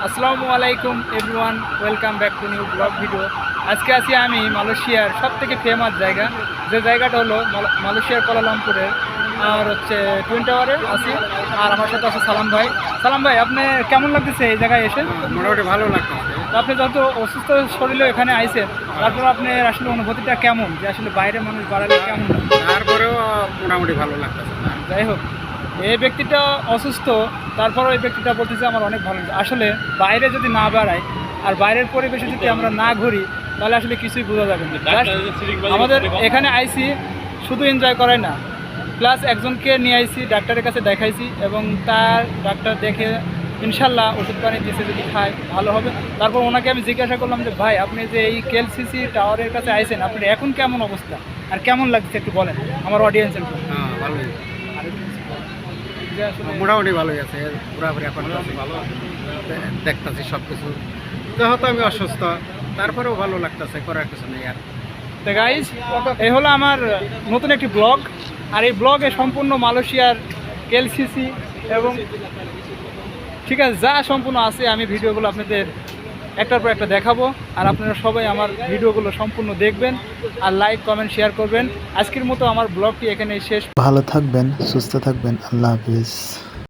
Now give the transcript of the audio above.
আসসালামু আলাইকুম everyone, welcome back to new blog video. আজকে আছি আমি মালয়েশিয়ার সবথেকে ফেমাস জায়গা, যে জায়গাটা হলো মালয়েশিয়ার কুয়ালালামপুরের আর হচ্ছে টুইন টাওয়ারে আছি। আর আমার সাথে আছে সালাম ভাই। সালাম ভাই, আপনি কেমন লাগতেছে এই জায়গায় এসে? মোটামুটি ভালো লাগতো। আপনি যত অসুস্থ শরীরে এখানে আইছেন, তারপর আপনার আসলে অনুভূতিটা কেমন, যে আসলে বাইরে মানুষ বাড়ালে কেমন লাগে? তারপরেও মোটামুটি ভালো লাগতেছে। যাই হোক, এই ব্যক্তিটা অসুস্থ, তারপরও এই ব্যক্তিটা বলতেছে আমার অনেক ভালো লাগে। আসলে বাইরে যদি না বাড়াই আর বাইরের পরিবেশে যদি আমরা না ঘুরি, তাহলে আসলে কিছুই বোঝা যাবে না। আমাদের এখানে আইসি শুধু এনজয় করাই না, প্লাস একজনকে নিয়ে আইসি, ডাক্তারের কাছে দেখাইছি এবং তার ডাক্তার দেখে ইনশাল্লাহ ওষুধ পানি দিয়েছে, যদি খায় ভালো হবে। তারপর ওনাকে আমি জিজ্ঞাসা করলাম যে ভাই, আপনি যে এই কেএলসিসি টাওয়ারের কাছে আইছেন, আপনার এখন কেমন অবস্থা আর কেমন লাগছে একটু বলেন আমার অডিয়েন্সের। হ্যাঁ, ভালোই, যে আসলে মোটামুটি ভালোই আছে। পুরাপুরি এখন ভালো দেখতেছি সব কিছু। যেহেতু আমি অসুস্থ, তারপরেও ভালো লাগতেছে, করার কিছু নেই আর। তো গাইজ, এই হলো আমার নতুন একটি ব্লগ। আর এই ব্লগে সম্পূর্ণ মালয়েশিয়ার কেএলসিসি এবং ঠিক আছে যা সম্পূর্ণ আছে, আমি ভিডিওগুলো আপনাদের একটার পর একটা দেখাবো। আর আপনারা সবাই আমার ভিডিওগুলো সম্পূর্ণ দেখবেন আর লাইক কমেন্ট শেয়ার করবেন। আজকের মতো আমার ব্লগটি এখানেই শেষ। ভালো থাকবেন, সুস্থ থাকবেন, আল্লাহ হাফিজ।